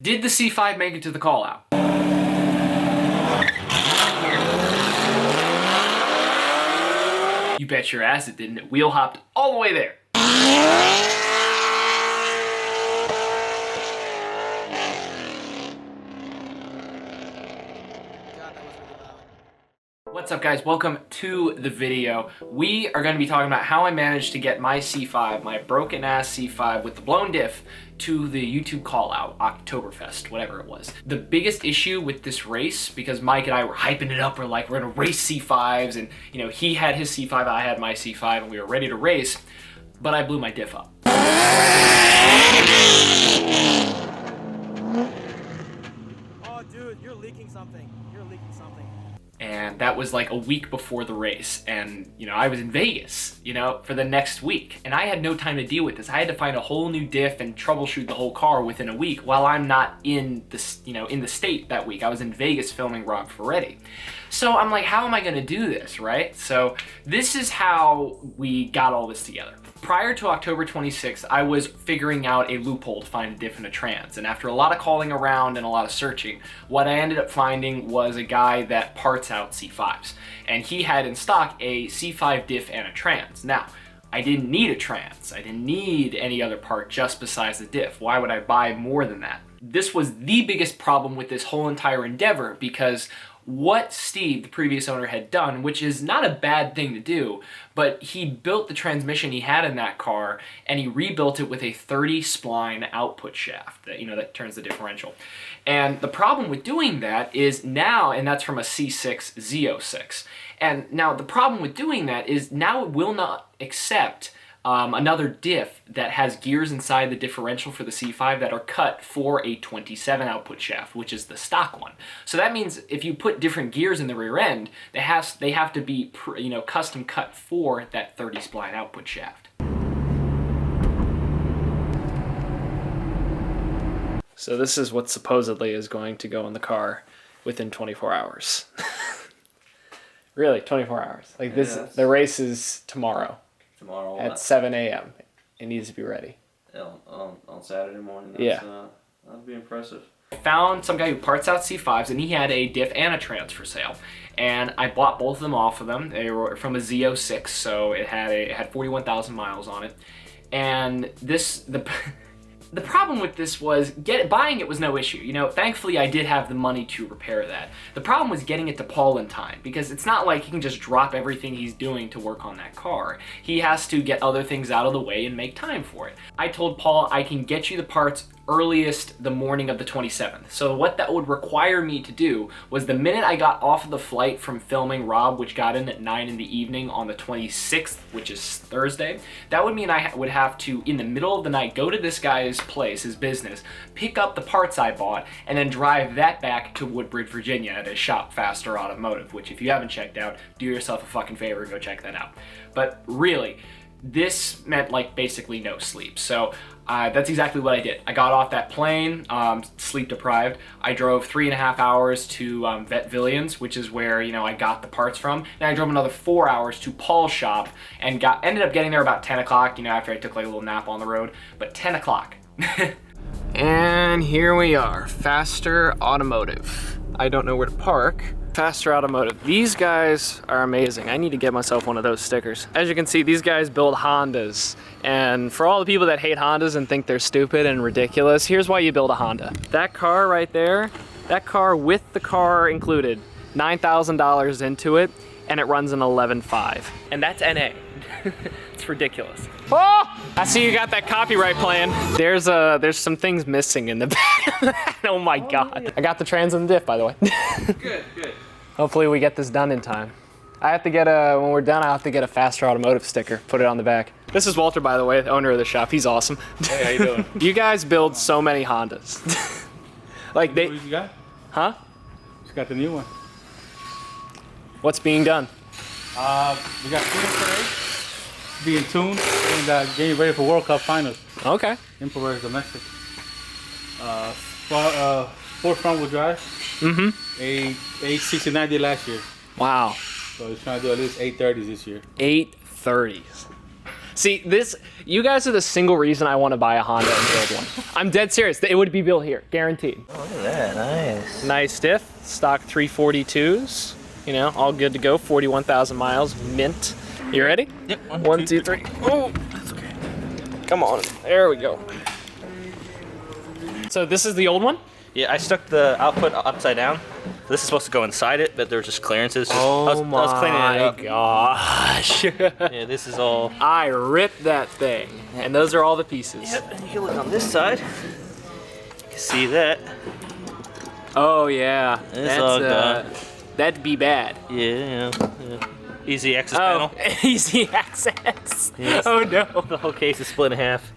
Did the C5 make it to the call out? You bet your ass it didn't. It wheel hopped all the way there. What's up guys, welcome to the video. We are going to be talking about how I managed to get my C5, my broken ass C5 with the blown diff, to the YouTube Callout, Octoberfest, whatever it was. The biggest issue with this race, because Mike and I were hyping it up, we're like, we're gonna race C5s, and you know, he had his C5, I had my C5, and we were ready to race, but I blew my diff up. Oh dude, you're leaking something. You're leaking something. And that was like a week before the race, and you know, I was in Vegas, you know, for the next week, and I had no time to deal with this. I had to find a whole new diff and troubleshoot the whole car within a week while I'm not in the, you know, in the state that week. I was in Vegas filming Rob Ferretti. So I'm like, how am I gonna do this, right? So this is how we got all this together. Prior to October 26th, I was figuring out a loophole to find a diff and a trans, and after a lot of calling around and a lot of searching, what I ended up finding was a guy that parts out C5s, and he had in stock a C5 diff and a trans. Now, I didn't need a trans. I didn't need any other part just besides the diff. Why would I buy more than that? This was the biggest problem with this whole entire endeavor, because what Steve, the previous owner, had done, which is not a bad thing to do, but he built the transmission he had in that car and he rebuilt it with a 30 spline output shaft that, you know, that turns the differential. And the problem with doing that is now, and that's from a C6 Z06. And now the problem with doing that is now it will not accept another diff that has gears inside the differential for the C5 that are cut for a 27 output shaft, which is the stock one. So that means if you put different gears in the rear end, they have to be, you know, custom cut for that 30 spline output shaft. So this is what supposedly is going to go in the car within 24 hours. Really, 24 hours. Like this, yeah, the race is tomorrow. Tomorrow at 7 a.m. It needs to be ready. On Saturday morning. Yeah. That'd be impressive. I found some guy who parts out C5s, and he had a diff and a trans for sale. And I bought both of them off of them. They were from a Z06, so it had 41,000 miles on it. And the problem with this was buying it was no issue. You know, thankfully I did have the money to repair that. The problem was getting it to Paul in time, because it's not like he can just drop everything he's doing to work on that car. He has to get other things out of the way and make time for it. I told Paul I can get you the parts earliest the morning of the 27th. So what that would require me to do was the minute I got off of the flight from filming Rob, which got in at 9 in the evening on the 26th, which is Thursday, that would mean I would have to, in the middle of the night, go to this guy's place, his business, pick up the parts I bought, and then drive that back to Woodbridge, Virginia at his shop, Faster Automotive, which if you haven't checked out, do yourself a fucking favor and go check that out. But really, this meant like basically no sleep. So that's exactly what I did. I got off that plane, sleep deprived. I drove 3.5 hours to Vette Villians, which is where, you know, I got the parts from. Then I drove another 4 hours to Paul's shop and ended up getting there about 10 o'clock, you know, after I took like a little nap on the road, but 10 o'clock. And here we are, Faster Automotive. I don't know where to park. Faster Automotive. These guys are amazing. I need to get myself one of those stickers. As you can see, these guys build Hondas. And for all the people that hate Hondas and think they're stupid and ridiculous, here's why you build a Honda. That car right there, that car with the car included, $9,000 into it, and it runs an 11.5. And that's NA. It's ridiculous. Oh! I see you got that copyright playing. There's some things missing in the back. Oh my God. I got the trans and the diff, by the way. Good, good. Hopefully we get this done in time. I have to get when we're done, I have to get a Faster Automotive sticker, put it on the back. This is Walter, by the way, the owner of the shop. He's awesome. Hey, how you doing? You guys build so many Hondas. Like What you got? Huh? Just got the new one. What's being done? We got today, being tuned and getting ready for World Cup finals. Okay. Infrared domestic. Sport front wheel drive. Mm-hmm. A 860 last year. Wow. So he's trying to do at least 830s this year. 830s. See, you guys are the single reason I want to buy a Honda and build one. I'm dead serious. It would be built here, guaranteed. Oh, look at that, nice. Nice diff, stock 342s. You know, all good to go. 41,000 miles, mint. You ready? Yep. One, two, three. Oh, that's okay. Come on, there we go. So this is the old one? Yeah, I stuck the output upside down. This is supposed to go inside it, but there were just clearances. I was cleaning it up. Gosh. Yeah, this is all. I ripped that thing, and those are all the pieces. Yep, and you can look on this side. You can see that. Oh yeah, It's all done. That'd be bad. Yeah. Easy access panel. Easy access. Yes. Oh no. The whole case is split in half.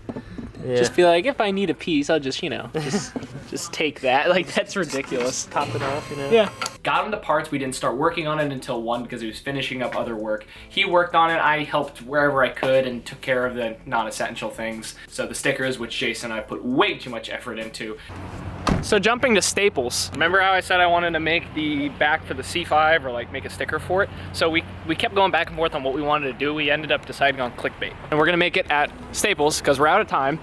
Yeah. Just be like, if I need a piece, I'll just, you know, just take that. Like, that's ridiculous. Top it off, you know? Yeah. Got him the parts. We didn't start working on it until 1 because he was finishing up other work. He worked on it. I helped wherever I could and took care of the non-essential things. So the stickers, which Jason and I put way too much effort into. So jumping to staples. Remember how I said I wanted to make the back for the C5 or like make a sticker for it? So we kept going back and forth on what we wanted to do. We ended up deciding on clickbait. And we're gonna make it at Staples because we're out of time.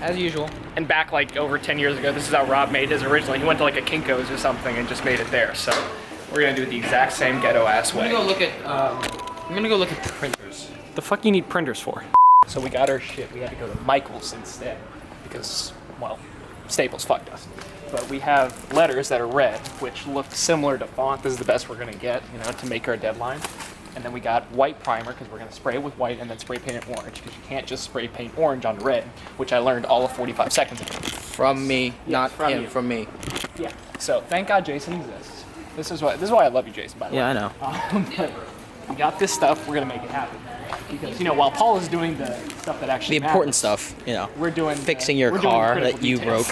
As usual. And back like over 10 years ago, this is how Rob made his originally. He went to like a Kinko's or something and just made it there. So we're gonna do it the exact same ghetto ass way. I'm gonna go look at the printers. The fuck you need printers for? So we got our shit. We had to go to Michael's instead because, well, Staples fucked us. But we have letters that are red, which look similar to font. This is the best we're gonna get, you know, to make our deadline. And then we got white primer because we're gonna spray it with white and then spray paint it orange because you can't just spray paint orange on red, which I learned all of 45 seconds ago. From me, not from him, you. from me. Yeah. So thank God Jason exists. This is why I love you, Jason. By the way. Yeah, I know. But we got this stuff. We're gonna make it happen because you know while Paul is doing the stuff that actually The important matters, stuff, you know. we're doing fixing we're your doing the car critical that you details.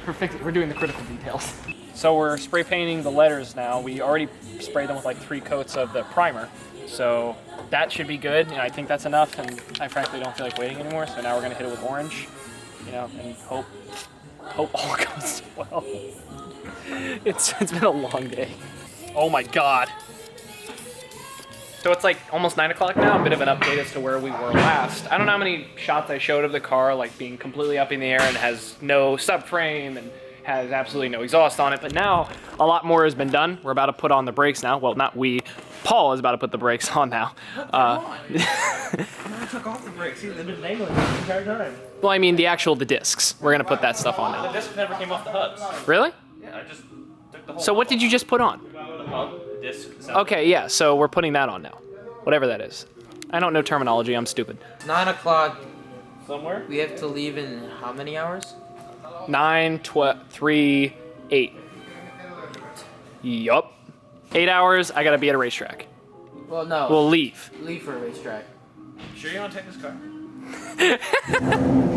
broke. We're doing the critical details. So we're spray painting the letters now. We already sprayed them with like 3 coats of the primer. So that should be good. You know, I think that's enough, and I frankly don't feel like waiting anymore. So now we're gonna hit it with orange, you know, and hope all goes well. It's been a long day. Oh my God. So it's like almost 9 o'clock now. A bit of an update as to where we were last. I don't know how many shots I showed of the car, like being completely up in the air and has no subframe and has absolutely no exhaust on it. But now a lot more has been done. We're about to put on the brakes now. Well, not we. Paul is about to put the brakes on now. I took off the brakes. See, they've been dangling the entire time. Well, I mean the discs. We're gonna put that stuff on The now. disc never came off the hubs. Really? Yeah, I just took the whole. So what did you just put on? The hub, the disc. Okay, yeah. So we're putting that on now. Whatever that is. I don't know terminology. I'm stupid. 9 o'clock, Somewhere. we have to leave in how many hours? 9, 3, 8. Yup. 8 hours. I gotta be at a racetrack. Well, no. We'll leave. leave for a racetrack. Sure you want to take this car?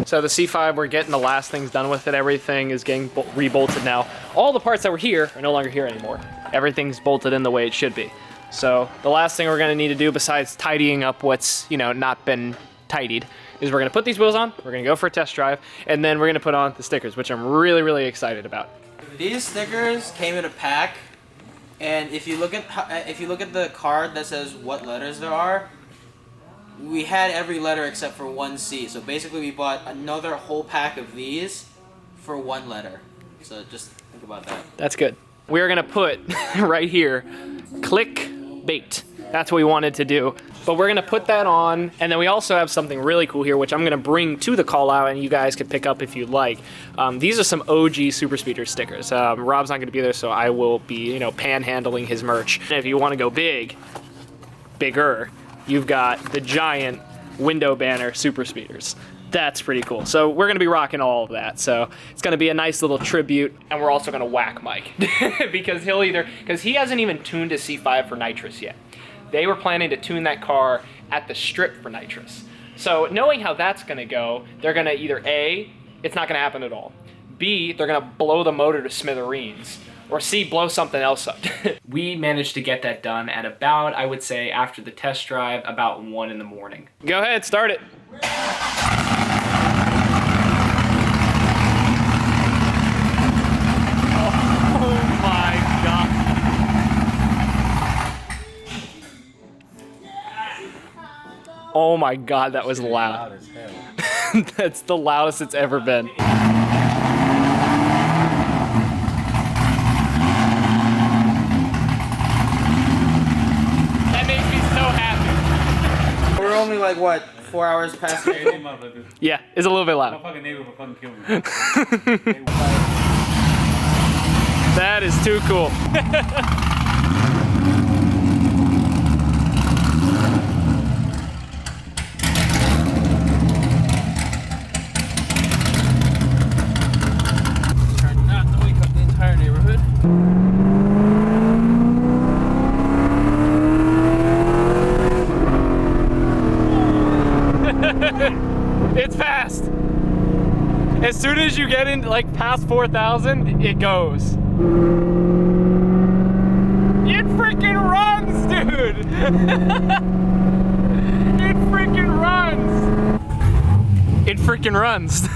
So the C5, we're getting the last things done with it. Everything is getting rebolted now. All the parts that were here are no longer here anymore. Everything's bolted in the way it should be. So the last thing we're gonna need to do besides tidying up what's, you know, not been tidied is we're gonna put these wheels on, we're gonna go for a test drive, and then we're gonna put on the stickers, which I'm really, really excited about. These stickers came in a pack, and if you look at the card that says what letters there are, we had every letter except for one C. So basically, we bought another whole pack of these for one letter. So just think about that. That's good. We're gonna put right here, clickbait. That's what we wanted to do. But we're gonna put that on, and then we also have something really cool here, which I'm gonna bring to the call out, and you guys can pick up if you'd like. These are some OG Super Speeder stickers. Rob's not gonna be there, so I will be, you know, panhandling his merch. And if you wanna go bigger, you've got the giant window banner Super Speeders. That's pretty cool. So we're gonna be rocking all of that. So it's gonna be a nice little tribute, and we're also gonna whack Mike because he hasn't even tuned his C5 for nitrous yet. They were planning to tune that car at the strip for nitrous. So knowing how that's gonna go, they're gonna either A, it's not gonna happen at all. B, they're gonna blow the motor to smithereens. Or C, blow something else up. We managed to get that done at about, I would say, after the test drive, about 1 in the morning. Go ahead, start it. Oh my God. Oh my god, that was loud. as hell. That's the loudest it's ever been. That makes me so happy. We're only like what, 4 hours past the Hey, motherfucker. Yeah, it's a little bit My loud. fucking neighbor will fucking kill me. That is too cool. Trying not to wake up the entire neighborhood. It's fast. As soon as you get in like past 4,000, it goes. It freaking runs, dude. It freaking runs. It freaking runs.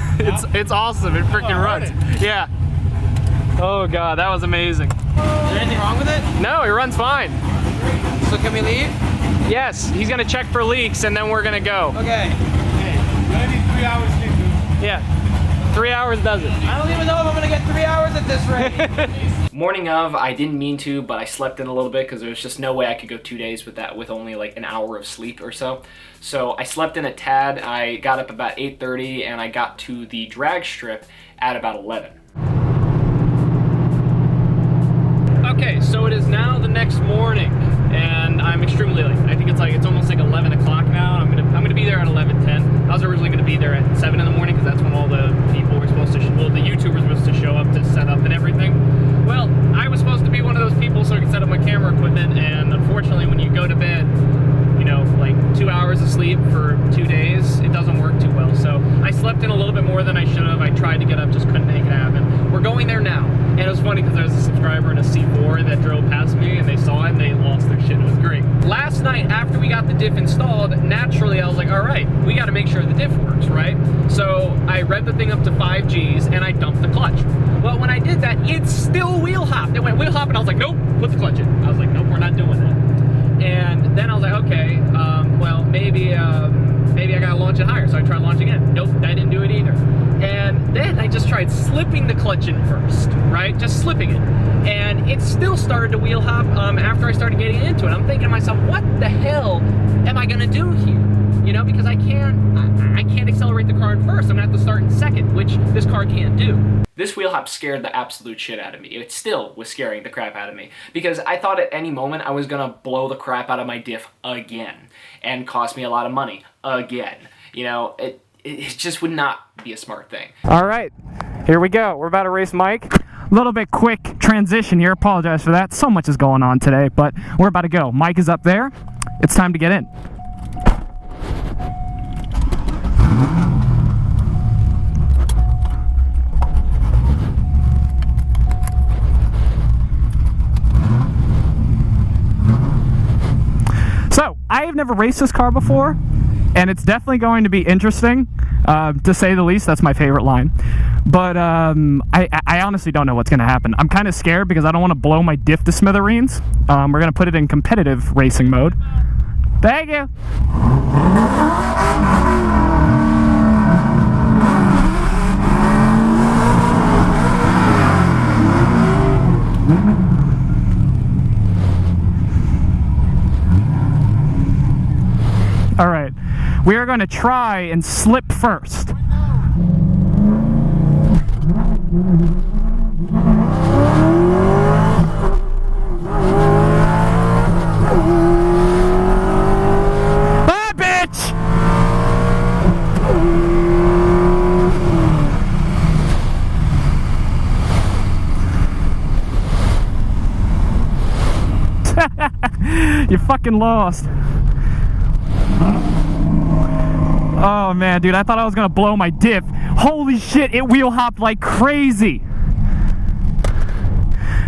It's awesome. It freaking runs. Yeah. Oh god, that was amazing. Is there anything wrong with it? No, it runs fine. So can we leave? Yes, he's gonna check for leaks and then we're gonna go. Okay. Hey, you only need 3 hours sleep, dude. Yeah. 3 hours does it. I don't even know if I'm gonna get 3 hours at this rate. Morning of, I didn't mean to, but I slept in a little bit because there was just no way I could go 2 days with that with only like an hour of sleep or so. So I slept in a tad. I got up about 8:30 and I got to the drag strip at about 11. Okay, so it is now the next morning and I'm extremely late. I think it's almost like 11 o'clock now. I'm gonna be there at 11:10. I was originally gonna be there at 7 in the morning because that's when all the people were supposed to, the YouTubers were supposed to show up to set up and everything. Well, I was supposed to be one of those people so I could set up my camera equipment, and unfortunately when you go to bed, you know, like 2 hours of sleep for 2 days, it doesn't work too well. So I slept in a little bit more than I should have. I tried to get up, just couldn't make it happen. We're going there now. And it was funny because there was a subscriber in a C4 that drove past me and they saw it and they lost their shit. It was great. Last night after we got the diff installed, naturally I was like, all right, we got to make sure the diff works, right? So I read the thing up to 5 Gs and I dumped the clutch. Well, when I did that, it still wheel hopped. It went wheel hop and I was like, nope, put the clutch in. I was like, nope, we're not doing that. And then I was like, okay, well, maybe I gotta launch it higher. So I tried launching it. Nope, that didn't do it either. And then I just tried slipping the clutch in first, right? Just slipping it. And it still started to wheel hop after I started getting into it. I'm thinking to myself, what the hell am I gonna do here? You know, because I can't accelerate the car in first. I'm gonna have to start in second, which this car can't do. This wheel hop scared the absolute shit out of me. It still was scaring the crap out of me because I thought at any moment I was gonna blow the crap out of my diff again and cost me a lot of money again. You know, it just would not be a smart thing. All right, here we go. We're about to race Mike. A little bit quick transition here. Apologize for that. So much is going on today, but we're about to go. Mike is up there. It's time to get in. So, I have never raced this car before, and it's definitely going to be interesting, to say the least. That's my favorite line. But I honestly don't know what's going to happen. I'm kind of scared because I don't want to blow my diff to smithereens. We're going to put it in competitive racing mode. Thank you! All right, we are going to try and slip first. Ah, bitch! You fucking lost. Oh man, dude, I thought I was gonna blow my diff. Holy shit, it wheel hopped like crazy.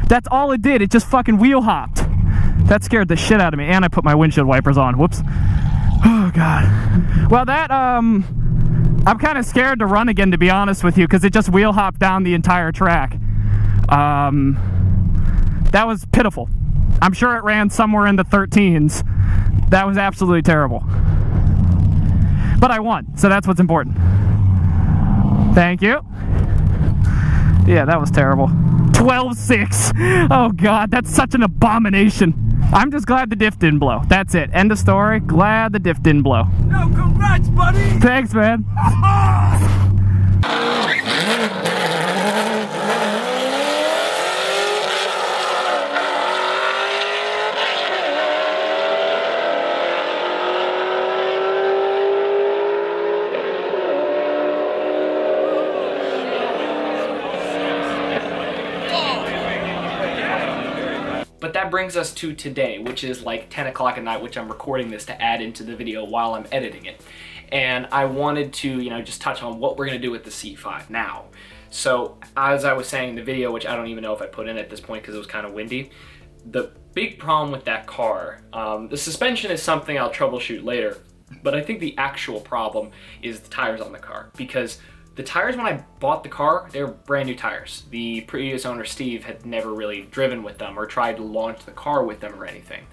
That's all it did, it just fucking wheel hopped. That scared the shit out of me, and I put my windshield wipers on, whoops. Oh god. Well, that, I'm kind of scared to run again, to be honest with you, because it just wheel hopped down the entire track. That was pitiful. I'm sure it ran somewhere in the 13s. That was absolutely terrible. But I won, so that's what's important. Thank you. Yeah, that was terrible. 12-6. Oh God, that's such an abomination. I'm just glad the diff didn't blow. That's it. End of story. Glad the diff didn't blow. No, congrats, buddy! Thanks, man. But that brings us to today, which is like 10 o'clock at night, which I'm recording this to add into the video while I'm editing it. And I wanted to, just touch on what we're going to do with the C5 now. So, as I was saying in the video, which I don't even know if I put in at this point because it was kind of windy, the big problem with that car, the suspension is something I'll troubleshoot later, but I think the actual problem is the tires on the car, because the tires when I bought the car, they were brand new tires. The previous owner, Steve, had never really driven with them or tried to launch the car with them or anything.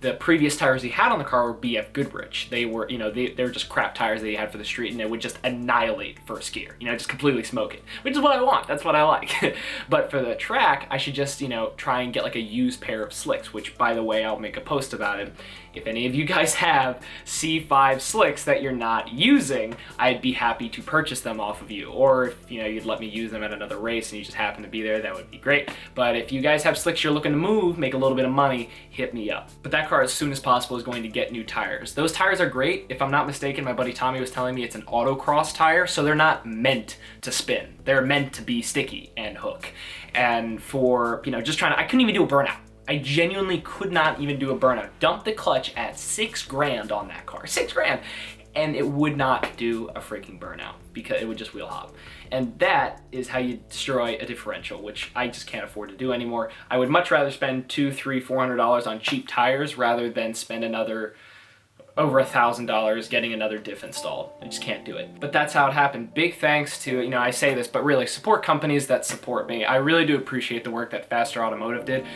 The previous tires he had on the car were BF Goodrich. They were, they were just crap tires that he had for the street, and they would just annihilate for a skier. Just completely smoke it, which is what I want. That's what I like. But for the track, I should just, try and get like a used pair of slicks, which, by the way, I'll make a post about it. If any of you guys have C5 slicks that you're not using, I'd be happy to purchase them off of you. Or if, you'd let me use them at another race and you just happen to be there, that would be great. But if you guys have slicks you're looking to move, make a little bit of money, hit me up. But that car, as soon as possible, is going to get new tires. Those tires are great. If I'm not mistaken, my buddy Tommy was telling me it's an autocross tire, so they're not meant to spin. They're meant to be sticky and hook. And for, just I couldn't even do a burnout. I genuinely could not even do a burnout. Dumped the clutch at $6 grand on that car. $6 grand. And it would not do a freaking burnout because it would just wheel hop. And that is how you destroy a differential, which I just can't afford to do anymore. I would much rather spend $200, $300, $400 on cheap tires rather than spend another over $1,000 getting another diff installed. I just can't do it. But that's how it happened. Big thanks to, I say this, but really support companies that support me. I really do appreciate the work that Faster Automotive did.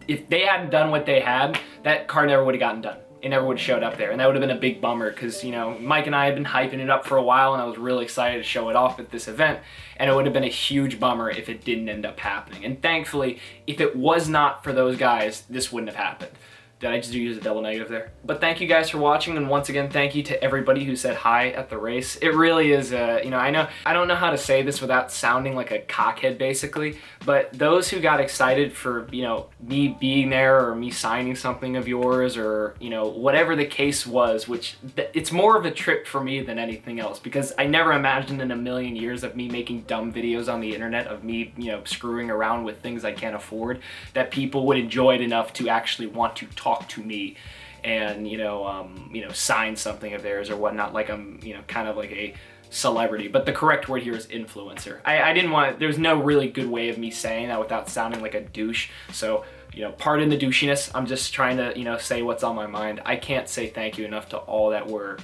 If they hadn't done what they had, that car never would have gotten done. It never would have showed up there, and that would have been a big bummer because, Mike and I had been hyping it up for a while, and I was really excited to show it off at this event, and it would have been a huge bummer if it didn't end up happening. And thankfully, if it was not for those guys, this wouldn't have happened. Did I just use a double negative there? But thank you guys for watching, and once again, thank you to everybody who said hi at the race. It really is, I don't know how to say this without sounding like a cockhead, basically, but those who got excited for, me being there or me signing something of yours or, whatever the case was, which it's more of a trip for me than anything else, because I never imagined in a million years of me making dumb videos on the internet of me, screwing around with things I can't afford, that people would enjoy it enough to actually want to talk to me and sign something of theirs or whatnot, like I'm kind of like a celebrity. But the correct word here is influencer. I didn't want there's no really good way of me saying that without sounding like a douche, so pardon the douchiness. I'm just trying to say what's on my mind. I can't say thank you enough to all that were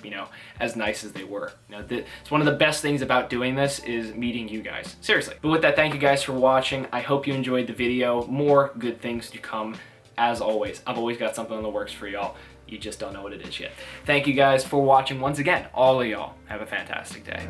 as nice as they were. It's one of the best things about doing this is meeting you guys, seriously. But with that, thank you guys for watching. I hope you enjoyed the video. More good things to come. As always, I've always got something in the works for y'all. You just don't know what it is yet. Thank you guys for watching once again. All of y'all have a fantastic day.